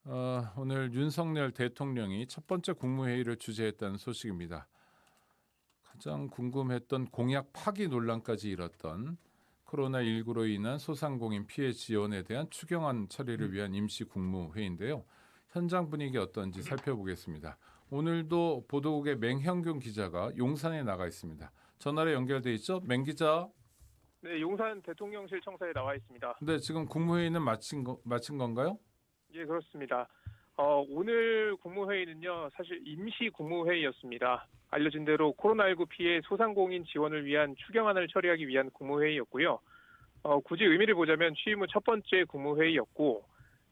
오늘 윤석열 대통령이 첫 번째 국무회의를 주재했다는 소식입니다. 가장 궁금했던 공약 파기 논란까지 일었던 코로나19로 인한 소상공인 피해 지원에 대한 추경안 처리를 위한 임시 국무회의인데요. 현장 분위기 어떤지 살펴보겠습니다. 오늘도 보도국의 맹형균 기자가 용산에 나가 있습니다. 전화로 연결돼 있죠? 맹 기자. 네, 용산 대통령실 청사에 나와 있습니다. 네, 지금 국무회의는 마친 건가요? 예, 그렇습니다. 오늘 국무회의는요, 사실 임시 국무회의였습니다. 알려진 대로 코로나19 피해 소상공인 지원을 위한 추경안을 처리하기 위한 국무회의였고요. 굳이 의미를 보자면 취임 후 첫 번째 국무회의였고,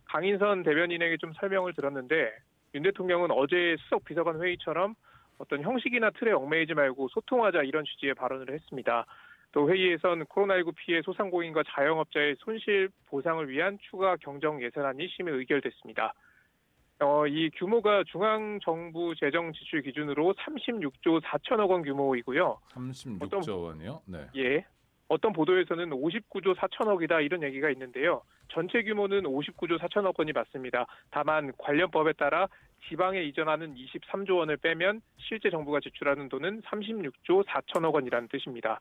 강인선 대변인에게 좀 설명을 들었는데, 윤 대통령은 어제 수석 비서관 회의처럼 어떤 형식이나 틀에 얽매이지 말고 소통하자 이런 취지의 발언을 했습니다. 또 회의에선 코로나19 피해 소상공인과 자영업자의 손실 보상을 위한 추가 경정 예산안이 심의 의결됐습니다. 이 규모가 중앙정부 재정 지출 기준으로 36조 4천억 원 규모이고요. 36조 원이요? 네. 예. 어떤 보도에서는 59조 4천억이다 이런 얘기가 있는데요. 전체 규모는 59조 4천억 원이 맞습니다. 다만 관련법에 따라 지방에 이전하는 23조 원을 빼면 실제 정부가 지출하는 돈은 36조 4천억 원이라는 뜻입니다.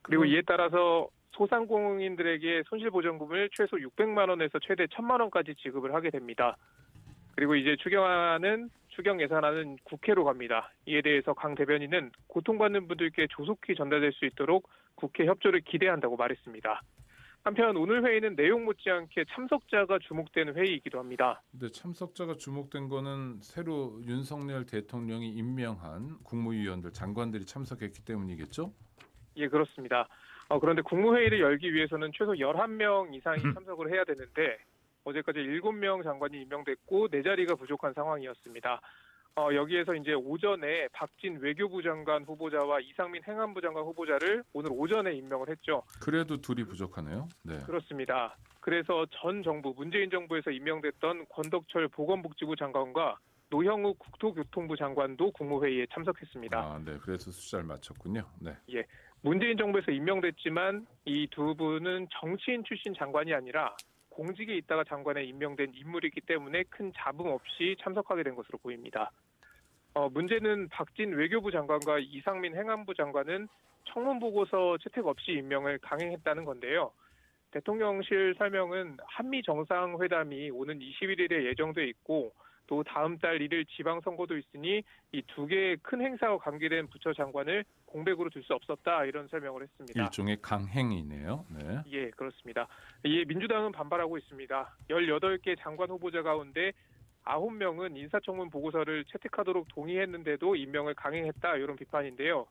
그리고 이에 따라서 소상공인들에게 손실보전금을 최소 600만 원에서 최대 1000만 원까지 지급을 하게 됩니다. 그리고 이제 추경 예산안은 국회로 갑니다. 이에 대해서 강 대변인은 고통받는 분들께 조속히 전달될 수 있도록 국회 협조를 기대한다고 말했습니다. 한편 오늘 회의는 내용 못지않게 참석자가 주목되는 회의이기도 합니다. 근데 참석자가 주목된 거는 새로 윤석열 대통령이 임명한 국무위원들, 장관들이 참석했기 때문이겠죠? 예, 그렇습니다. 그런데 국무회의를 열기 위해서는 최소 11명 이상이 참석을 해야 되는데 어제까지 7명 장관이 임명됐고 4자리가 부족한 상황이었습니다. 여기에서 이제 오전에 박진 외교부 장관 후보자와 이상민 행안부 장관 후보자를 오늘 오전에 임명을 했죠. 그래도 둘이 부족하네요. 네. 그렇습니다. 그래서 전 정부, 문재인 정부에서 임명됐던 권덕철 보건복지부 장관과 노형욱 국토교통부 장관도 국무회의에 참석했습니다. 네. 그래서 숫자를 맞췄군요. 네. 예. 문재인 정부에서 임명됐지만 이 두 분은 정치인 출신 장관이 아니라 공직에 있다가 장관에 임명된 인물이기 때문에 큰 잡음 없이 참석하게 된 것으로 보입니다. 문제는 박진 외교부 장관과 이상민 행안부 장관은 청문보고서 채택 없이 임명을 강행했다는 건데요. 대통령실 설명은 한미 정상회담이 오는 21일에 예정돼 있고 또 다음 달 1일 지방선거도 있으니 이 두 개의 큰 행사와 관계된 부처 장관을 공백으로 둘 수 없었다 이런 설명을 했습니다. 일종의 강행이네요. 네. 예, 그렇습니다. 이에 민주당은 반발하고 있습니다. 18개 장관 후보자 가운데 9명은 인사청문 보고서를 채택하도록 동의했는데도 임명을 강행했다 이런 비판인데요.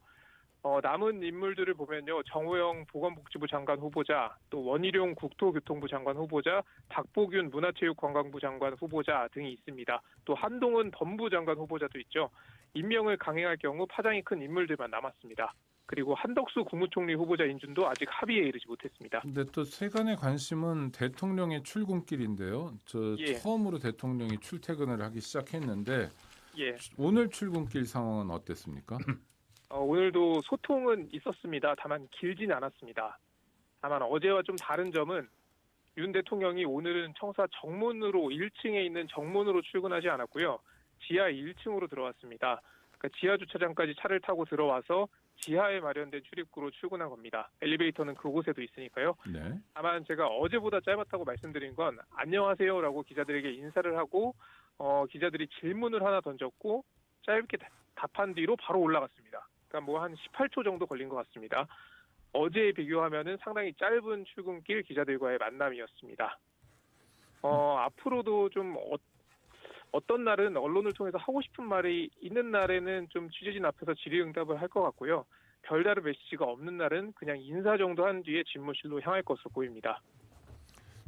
남은 인물들을 보면요. 정호영 보건복지부 장관 후보자, 또 원희룡 국토교통부 장관 후보자, 박보균 문화체육관광부 장관 후보자 등이 있습니다. 또 한동훈 법무부 장관 후보자도 있죠. 임명을 강행할 경우 파장이 큰 인물들만 남았습니다. 그리고 한덕수 국무총리 후보자 인준도 아직 합의에 이르지 못했습니다. 근데 또 세간의 관심은 대통령의 출근길인데요. 예. 처음으로 대통령이 출퇴근을 하기 시작했는데 예. 오늘 출근길 상황은 어땠습니까? 오늘도 소통은 있었습니다. 다만 길진 않았습니다. 다만 어제와 좀 다른 점은 윤 대통령이 오늘은 청사 정문으로 1층에 있는 정문으로 출근하지 않았고요. 지하 1층으로 들어왔습니다. 그러니까 지하 주차장까지 차를 타고 들어와서 지하에 마련된 출입구로 출근한 겁니다. 엘리베이터는 그곳에도 있으니까요. 네. 다만 제가 어제보다 짧았다고 말씀드린 건 안녕하세요라고 기자들에게 인사를 하고 기자들이 질문을 하나 던졌고 짧게 답한 뒤로 바로 올라갔습니다. 그러니까 뭐 한 18초 정도 걸린 것 같습니다. 어제에 비교하면은 상당히 짧은 출근길 기자들과의 만남이었습니다. 앞으로도 좀 어떤 날은 언론을 통해서 하고 싶은 말이 있는 날에는 좀 취재진 앞에서 질의응답을 할 것 같고요. 별다른 메시지가 없는 날은 그냥 인사 정도 한 뒤에 집무실로 향할 것으로 보입니다.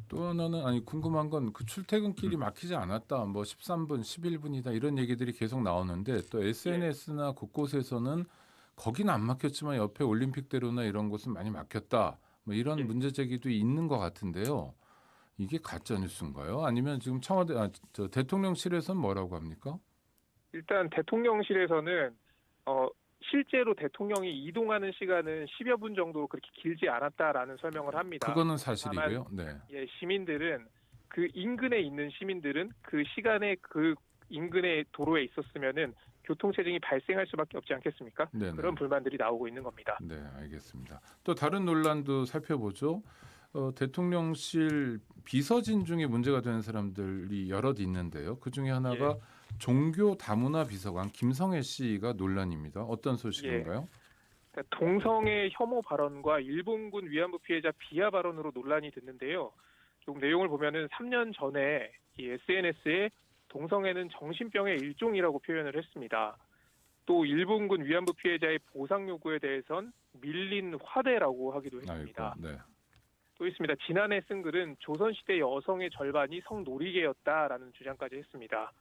또 하나는 궁금한 건 그 출퇴근길이 막히지 않았다. 뭐 13분, 11분이다 이런 얘기들이 계속 나오는데 또 SNS나 곳곳에서는 거기는 안 막혔지만 옆에 올림픽대로나 이런 곳은 많이 막혔다. 뭐 이런 문제 제기도 있는 것 같은데요. 이게 가짜 뉴스인가요? 아니면 지금 청와대 대통령실에서는 뭐라고 합니까? 일단 대통령실에서는 실제로 대통령이 이동하는 시간은 10여 분 정도 그렇게 길지 않았다라는 설명을 합니다. 그거는 사실이고요. 네. 시민들은 그 인근에 있는 시민들은 그 시간에 그 인근의 도로에 있었으면은 교통체증이 발생할 수밖에 없지 않겠습니까? 네네. 그런 불만들이 나오고 있는 겁니다. 네, 알겠습니다. 또 다른 논란도 살펴보죠. 대통령실 비서진 중에 문제가 되는 사람들이 여럿 있는데요. 그 중에 하나가 종교 다문화 비서관 김성애 씨가 논란입니다. 어떤 소식인가요? 그러니까 동성애 혐오 발언과 일본군 위안부 피해자 비하 발언으로 논란이 됐는데요. 좀 내용을 보면은 3년 전에 이 SNS에 동성애는 정신병의 일종이라고 표현을 했습니다. 또 일본군 위안부 피해자의 보상 요구에 대해선 밀린 화대라고 하기도 했습니다. 아이고, 네. 또 있습니다. 지난해 쓴 글은 조선시대 여성의 절반이 성노리개였다라는 주장까지 했습니다.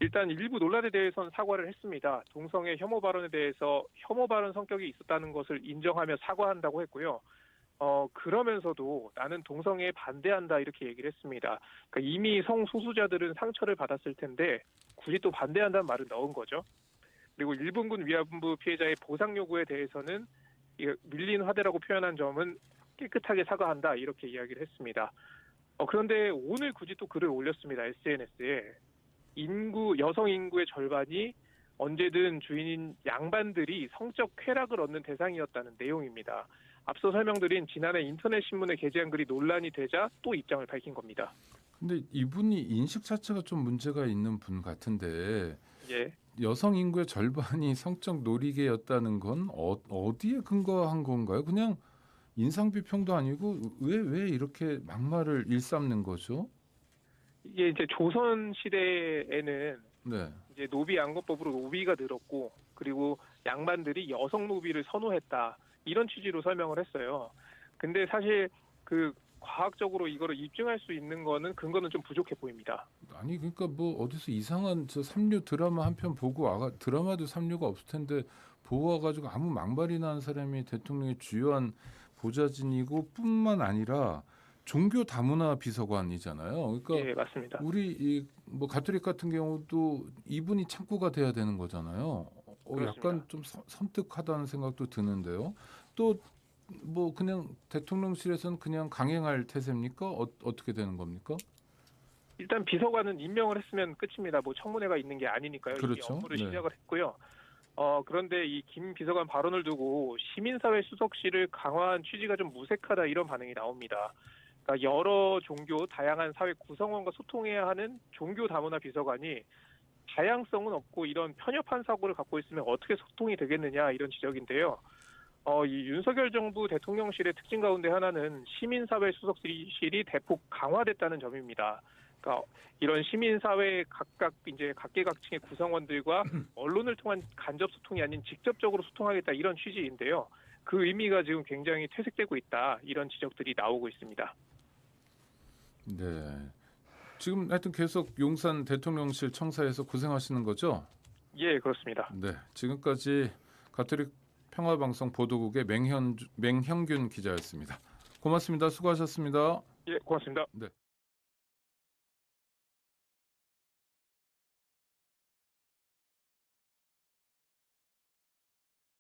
일단 일부 논란에 대해서는 사과를 했습니다. 동성애 혐오 발언에 대해서 혐오 발언 성격이 있었다는 것을 인정하며 사과한다고 했고요. 그러면서도 나는 동성애에 반대한다 이렇게 얘기를 했습니다. 그러니까 이미 성소수자들은 상처를 받았을 텐데 굳이 또 반대한다는 말을 넣은 거죠. 그리고 일본군 위안부 피해자의 보상 요구에 대해서는 밀린 화대라고 표현한 점은 깨끗하게 사과한다 이렇게 이야기를 했습니다. 그런데 오늘 굳이 또 글을 올렸습니다. SNS에. 여성 인구의 절반이 언제든 주인인 양반들이 성적 쾌락을 얻는 대상이었다는 내용입니다. 앞서 설명드린 지난해 인터넷 신문에 게재한 글이 논란이 되자 또 입장을 밝힌 겁니다. 근데 이분이 인식 자체가 좀 문제가 있는 분 같은데 예. 여성 인구의 절반이 성적 놀이개였다는 건 어디에 근거한 건가요? 그냥 인상 비평도 아니고 왜 이렇게 막말을 일삼는 거죠? 이게 이제 조선 시대에는 네. 이제 노비 양건법으로 노비가 늘었고 그리고 양반들이 여성 노비를 선호했다 이런 취지로 설명을 했어요. 근데 사실 그 과학적으로 이거를 입증할 수 있는 거는 근거는 좀 부족해 보입니다. 아니 그러니까 뭐 어디서 이상한 저 삼류 드라마 한 편 보고 드라마도 삼류가 없을 텐데 보고 와가지고 아무 막말이나 한 사람이 대통령의 주요한 보좌진이고 뿐만 아니라 종교 다문화 비서관이잖아요. 그러니까 예, 맞습니다. 우리 뭐 가톨릭 같은 경우도 이분이 창구가 돼야 되는 거잖아요. 약간 좀 섬뜩하다는 생각도 드는데요. 또 뭐 그냥 대통령실에서는 그냥 강행할 태세입니까? 어떻게 되는 겁니까? 일단 비서관은 임명을 했으면 끝입니다. 뭐 청문회가 있는 게 아니니까요. 이미 그렇죠. 업무를 네. 시작을 했고요. 그런데 이 김 비서관 발언을 두고 시민사회 수석실을 강화한 취지가 좀 무색하다 이런 반응이 나옵니다. 그러니까 여러 종교, 다양한 사회 구성원과 소통해야 하는 종교 다문화 비서관이 다양성은 없고 이런 편협한 사고를 갖고 있으면 어떻게 소통이 되겠느냐 이런 지적인데요. 이 윤석열 정부 대통령실의 특징 가운데 하나는 시민사회 수석실이 대폭 강화됐다는 점입니다. 그러니까 이런 시민사회 각각 이제 각계각층의 구성원들과 언론을 통한 간접 소통이 아닌 직접적으로 소통하겠다 이런 취지인데요. 그 의미가 지금 굉장히 퇴색되고 있다 이런 지적들이 나오고 있습니다. 네. 지금 하여튼 계속 용산 대통령실 청사에서 고생하시는 거죠? 예, 그렇습니다. 네. 지금까지 가톨릭 평화방송 보도국의 맹형균 기자였습니다. 고맙습니다. 수고하셨습니다. 예, 고맙습니다. 네.